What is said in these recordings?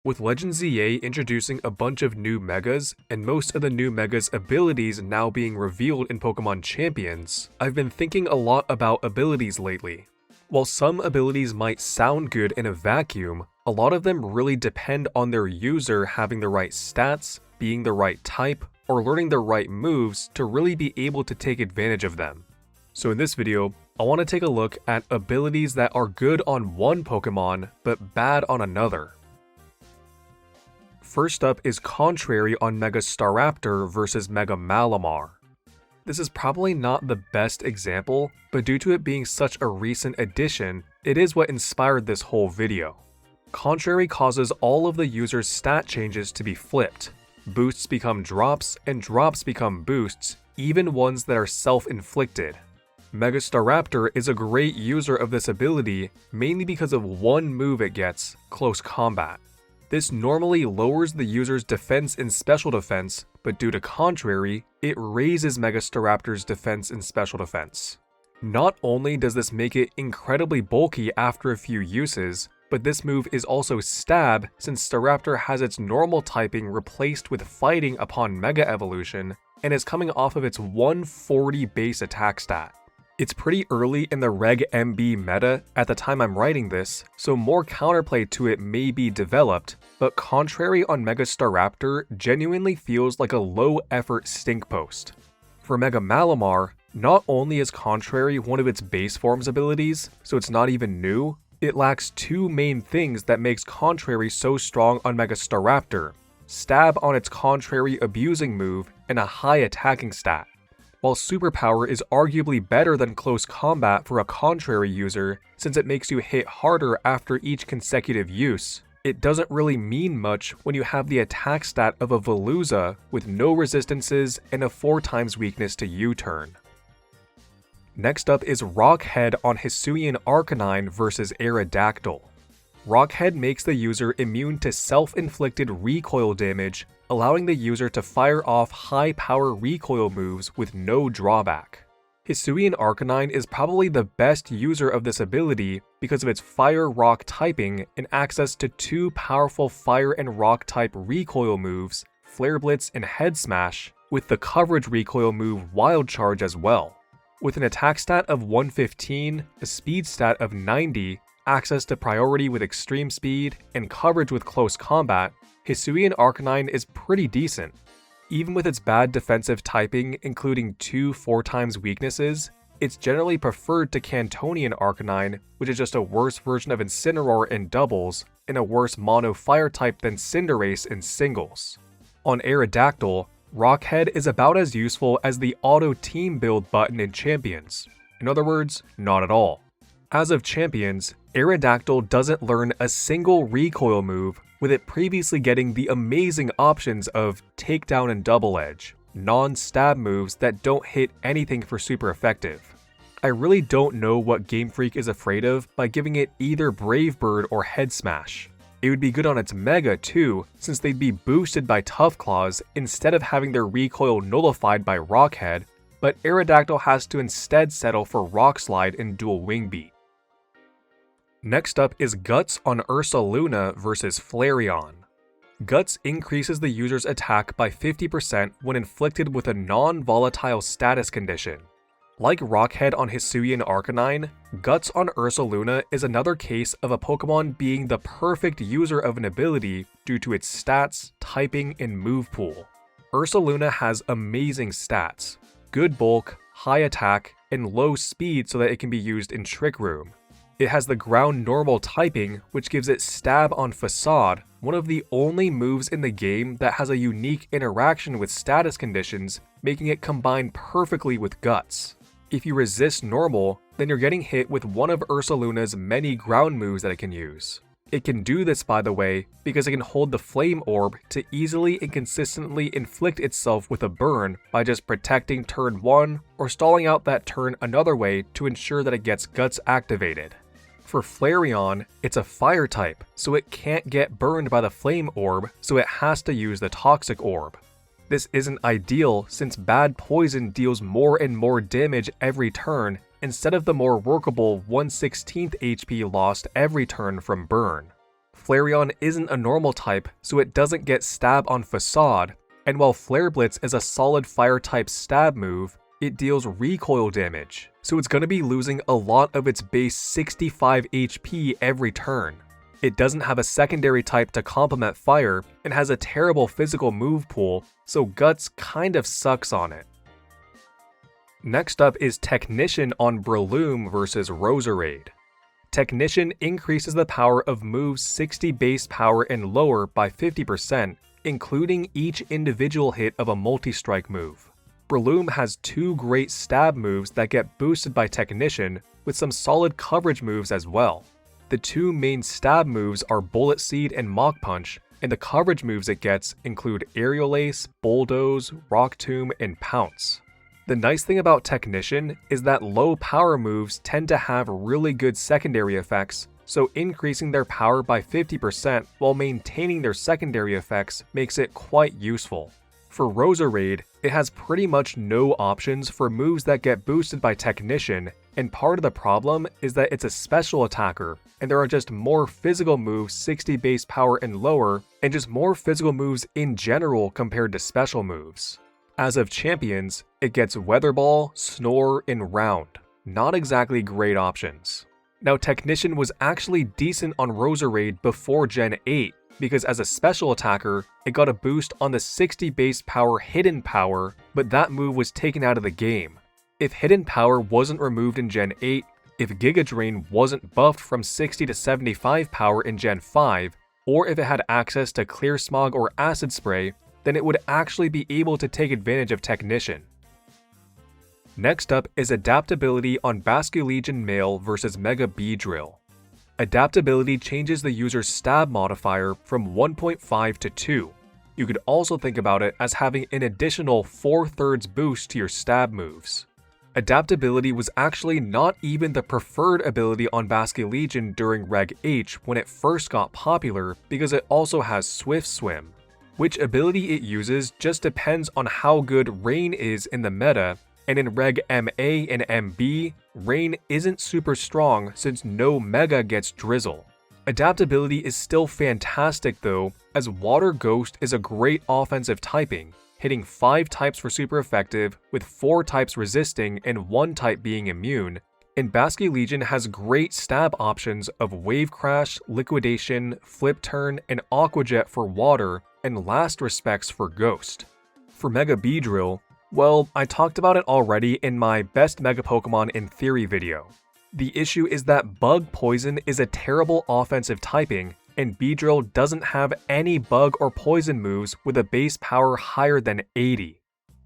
With Legend ZA introducing a bunch of new megas, and most of the new megas' abilities now being revealed in Pokemon Champions, I've been thinking a lot about abilities lately. While some abilities might sound good in a vacuum, a lot of them really depend on their user having the right stats, being the right type, or learning the right moves to really be able to take advantage of them. So in this video, I want to take a look at abilities that are good on one Pokemon, but bad on another. First up is Contrary on Mega Staraptor versus Mega Malamar. This is probably not the best example, but due to it being such a recent addition, it is what inspired this whole video. Contrary causes all of the user's stat changes to be flipped. Boosts become drops, and drops become boosts, even ones that are self-inflicted. Mega Staraptor is a great user of this ability, mainly because of one move it gets, Close Combat. This normally lowers the user's defense and special defense, but due to Contrary, it raises Mega Staraptor's defense and special defense. Not only does this make it incredibly bulky after a few uses, but this move is also Stab since Staraptor has its normal typing replaced with Fighting upon Mega Evolution, and is coming off of its 140 base attack stat. It's pretty early in the Reg MB meta at the time I'm writing this, so more counterplay to it may be developed, but Contrary on Mega Staraptor genuinely feels like a low-effort stink post. For Mega Malamar, not only is Contrary one of its base forms abilities, so it's not even new, it lacks two main things that makes Contrary so strong on Mega Staraptor: Stab on its Contrary abusing move and a high attacking stat. While Superpower is arguably better than Close Combat for a Contrary user since it makes you hit harder after each consecutive use, it doesn't really mean much when you have the attack stat of a Veluza with no resistances and a 4x weakness to U-turn. Next up is Rockhead on Hisuian Arcanine versus Aerodactyl. Rockhead makes the user immune to self-inflicted recoil damage, allowing the user to fire off high-power recoil moves with no drawback. Hisuian Arcanine is probably the best user of this ability because of its Fire-Rock typing and access to two powerful Fire and Rock type recoil moves, Flare Blitz and Head Smash, with the coverage recoil move Wild Charge as well. With an attack stat of 115, a speed stat of 90, access to priority with extreme speed, and coverage with Close Combat, Hisuian Arcanine is pretty decent. Even with its bad defensive typing, including two 4x weaknesses, it's generally preferred to Cantonian Arcanine, which is just a worse version of Incineroar in doubles, and a worse mono fire type than Cinderace in singles. On Aerodactyl, Rockhead is about as useful as the auto team build button in Champions. In other words, not at all. As of Champions, Aerodactyl doesn't learn a single recoil move, with it previously getting the amazing options of Takedown and Double Edge, non-stab moves that don't hit anything for super effective. I really don't know what Game Freak is afraid of by giving it either Brave Bird or Head Smash. It would be good on its Mega too, since they'd be boosted by Tough Claws instead of having their recoil nullified by Rockhead, but Aerodactyl has to instead settle for Rock Slide and Dual Wing Beat. Next up is Guts on Ursaluna versus Flareon. Guts increases the user's attack by 50% when inflicted with a non-volatile status condition. Like Rockhead on Hisuian Arcanine, Guts on Ursaluna is another case of a Pokemon being the perfect user of an ability due to its stats, typing, and move pool. Ursaluna has amazing stats, good bulk, high attack, and low speed so that it can be used in Trick Room. It has the ground normal typing, which gives it Stab on Facade, one of the only moves in the game that has a unique interaction with status conditions, making it combine perfectly with Guts. If you resist normal, then you're getting hit with one of Ursaluna's many ground moves that it can use. It can do this, by the way, because it can hold the Flame Orb to easily and consistently inflict itself with a burn by just protecting turn 1 or stalling out that turn another way to ensure that it gets Guts activated. For Flareon, it's a fire type, so it can't get burned by the Flame Orb, so it has to use the Toxic Orb. This isn't ideal since bad poison deals more and more damage every turn instead of the more workable 1/16 HP lost every turn from burn. Flareon isn't a normal type, so it doesn't get Stab on Facade, and while Flare Blitz is a solid fire-type stab move, it deals recoil damage, so it's going to be losing a lot of its base 65 HP every turn. It doesn't have a secondary type to complement fire, and has a terrible physical move pool, so Guts kind of sucks on it. Next up is Technician on Breloom versus Roserade. Technician increases the power of moves 60 base power and lower by 50%, including each individual hit of a multi-strike move. Breloom has two great stab moves that get boosted by Technician, with some solid coverage moves as well. The two main stab moves are Bullet Seed and Mach Punch, and the coverage moves it gets include Aerial Ace, Bulldoze, Rock Tomb, and Pounce. The nice thing about Technician is that low power moves tend to have really good secondary effects, so increasing their power by 50% while maintaining their secondary effects makes it quite useful. For Roserade, it has pretty much no options for moves that get boosted by Technician, and part of the problem is that it's a special attacker, and there are just more physical moves 60 base power and lower, and just more physical moves in general compared to special moves. As of champions, it gets Weather Ball, Snore, and Round. Not exactly great options. Now Technician was actually decent on Roserade before Gen 8, because as a special attacker, it got a boost on the 60 base power Hidden Power, but that move was taken out of the game. If Hidden Power wasn't removed in Gen 8, if Giga Drain wasn't buffed from 60 to 75 power in Gen 5, or if it had access to Clear Smog or Acid Spray, then it would actually be able to take advantage of Technician. Next up is Adaptability on Basculegion Male versus Mega Beedrill. Adaptability changes the user's stab modifier from 1.5 to 2. You could also think about it as having an additional 4/3 boost to your stab moves. Adaptability was actually not even the preferred ability on Basculegion during Reg H when it first got popular because it also has Swift Swim. Which ability it uses just depends on how good Rain is in the meta, and in Reg MA and MB, Rain isn't super strong since no Mega gets Drizzle. Adaptability is still fantastic though, as Water Ghost is a great offensive typing, hitting 5 types for super effective, with 4 types resisting and 1 type being immune, and Basculegion has great stab options of Wave Crash, Liquidation, Flip Turn, and Aqua Jet for water, and Last Respects for Ghost. For Mega Beedrill, well, I talked about it already in my Best Mega Pokemon in Theory video. The issue is that Bug Poison is a terrible offensive typing, and Beedrill doesn't have any Bug or Poison moves with a base power higher than 80.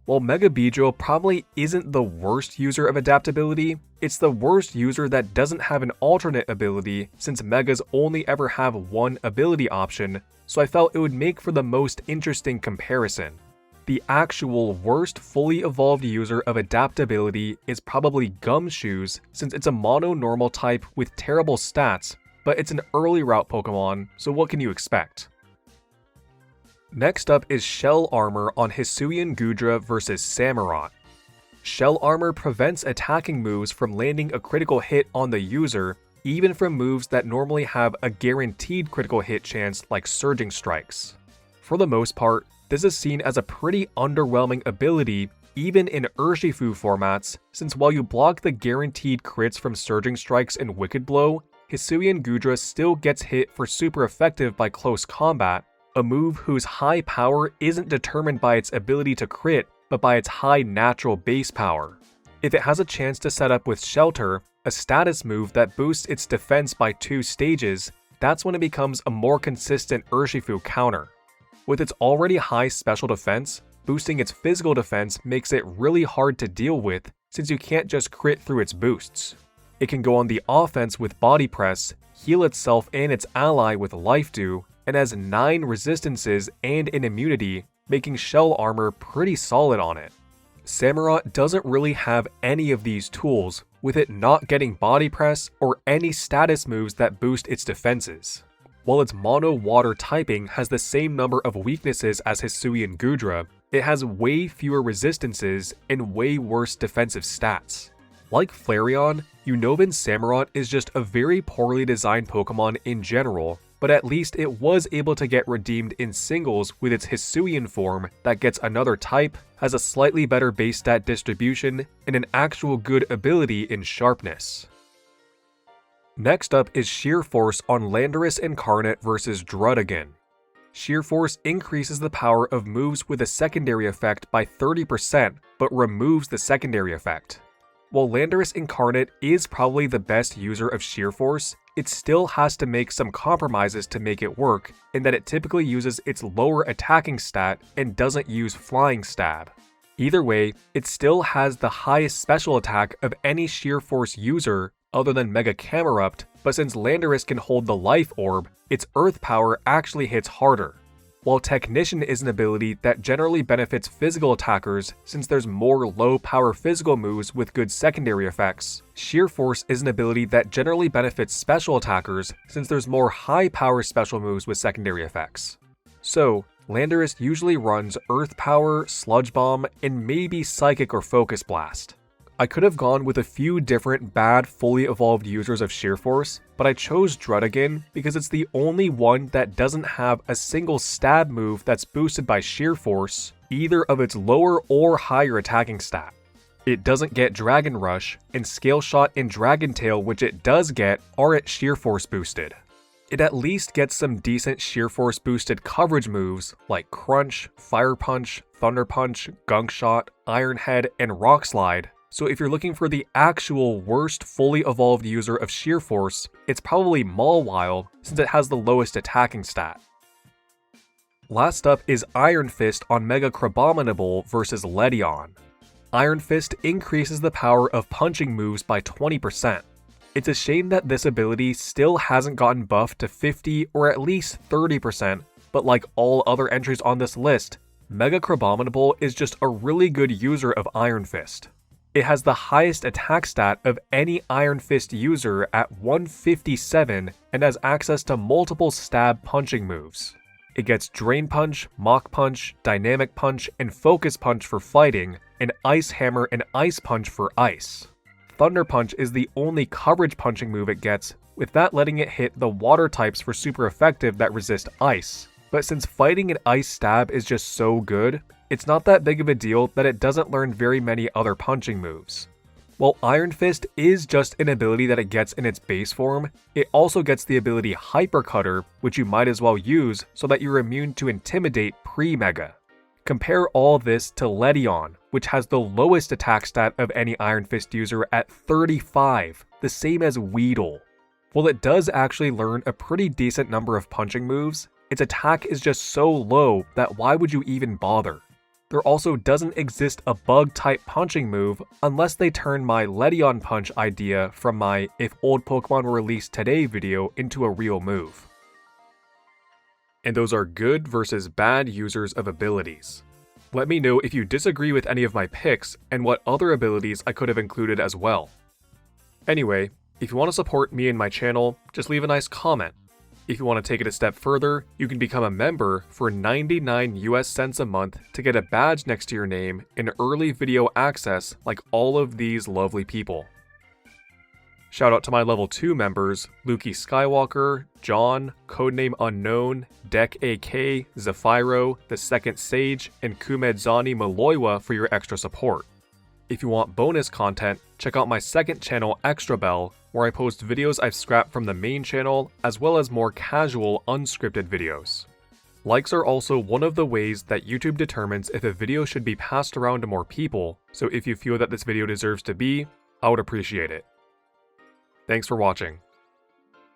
While Mega Beedrill probably isn't the worst user of Adaptability, it's the worst user that doesn't have an alternate ability since Megas only ever have one ability option, so I felt it would make for the most interesting comparison. The actual worst fully evolved user of Adaptability is probably Gumshoes since it's a mono-normal type with terrible stats, but it's an early route Pokemon, so what can you expect? Next up is Shell Armor on Hisuian Gudra versus Samurott. Shell Armor prevents attacking moves from landing a critical hit on the user, even from moves that normally have a guaranteed critical hit chance like Surging Strikes. For the most part, this is seen as a pretty underwhelming ability even in Urshifu formats, since while you block the guaranteed crits from Surging Strikes and Wicked Blow, Hisuian Gudra still gets hit for super effective by close combat, a move whose high power isn't determined by its ability to crit, but by its high natural base power. If it has a chance to set up with Shelter, a status move that boosts its defense by 2 stages, that's when it becomes a more consistent Urshifu counter. With its already high special defense, boosting its physical defense makes it really hard to deal with since you can't just crit through its boosts. It can go on the offense with Body Press, heal itself and its ally with Life Dew, and has 9 resistances and an immunity, making Shell Armor pretty solid on it. Samurott doesn't really have any of these tools, with it not getting Body Press or any status moves that boost its defenses. While its mono water typing has the same number of weaknesses as Hisuian Gudra, it has way fewer resistances and way worse defensive stats. Like Flareon, Unova Samurott is just a very poorly designed Pokemon in general, but at least it was able to get redeemed in singles with its Hisuian form that gets another type, has a slightly better base stat distribution, and an actual good ability in sharpness. Next up is Sheer Force on Landorus Incarnate versus Druddigon. Sheer Force increases the power of moves with a secondary effect by 30%, but removes the secondary effect. While Landorus Incarnate is probably the best user of Sheer Force, it still has to make some compromises to make it work, in that it typically uses its lower attacking stat and doesn't use Flying Stab. Either way, it still has the highest special attack of any Sheer Force user other than Mega Camerupt, but since Landorus can hold the Life Orb, its Earth power actually hits harder. While Technician is an ability that generally benefits physical attackers since there's more low-power physical moves with good secondary effects, Sheer Force is an ability that generally benefits special attackers since there's more high-power special moves with secondary effects. So, Landorus usually runs Earth Power, Sludge Bomb, and maybe Psychic or Focus Blast. I could have gone with a few different bad fully evolved users of Sheer Force, but I chose Druddigon because it's the only one that doesn't have a single stab move that's boosted by Sheer Force, either of its lower or higher attacking stat. It doesn't get Dragon Rush, and Scale Shot and Dragon Tail, which it does get, are at Sheer Force boosted. It at least gets some decent Sheer Force boosted coverage moves like Crunch, Fire Punch, Thunder Punch, Gunk Shot, Iron Head, and Rock Slide. So if you're looking for the actual worst fully evolved user of Sheer Force, it's probably Mawile, since it has the lowest attacking stat. Last up is Iron Fist on Mega Crabominable versus Ledion. Iron Fist increases the power of punching moves by 20%. It's a shame that this ability still hasn't gotten buffed to 50 or at least 30%, but like all other entries on this list, Mega Crabominable is just a really good user of Iron Fist. It has the highest attack stat of any Iron Fist user at 157 and has access to multiple stab punching moves. It gets Drain Punch, Mach Punch, Dynamic Punch, and Focus Punch for fighting, and Ice Hammer and Ice Punch for ice. Thunder Punch is the only coverage punching move it gets, with that letting it hit the water types for super effective that resist ice. But since fighting an ice stab is just so good, it's not that big of a deal that it doesn't learn very many other punching moves. While Iron Fist is just an ability that it gets in its base form, it also gets the ability Hyper Cutter, which you might as well use so that you're immune to Intimidate pre-Mega. Compare all this to Ledion, which has the lowest attack stat of any Iron Fist user at 35, the same as Weedle. While it does actually learn a pretty decent number of punching moves, its attack is just so low that why would you even bother? There also doesn't exist a bug-type punching move unless they turn my Ledion Punch idea from my "if old Pokemon were released today" video into a real move. And those are good versus bad users of abilities. Let me know if you disagree with any of my picks and what other abilities I could have included as well. Anyway, if you want to support me and my channel, just leave a nice comment. If you want to take it a step further, you can become a member for 99 US cents a month to get a badge next to your name and early video access like all of these lovely people. Shout out to my level 2 members, Luki Skywalker, John, Codename Unknown, Deck AK, Zephyro, The Second Sage, and Kumedzani Maloiwa for your extra support. If you want bonus content, check out my second channel, Extra Bell, where I post videos I've scrapped from the main channel, as well as more casual, unscripted videos. Likes are also one of the ways that YouTube determines if a video should be passed around to more people, so if you feel that this video deserves to be, I would appreciate it. Thanks for watching.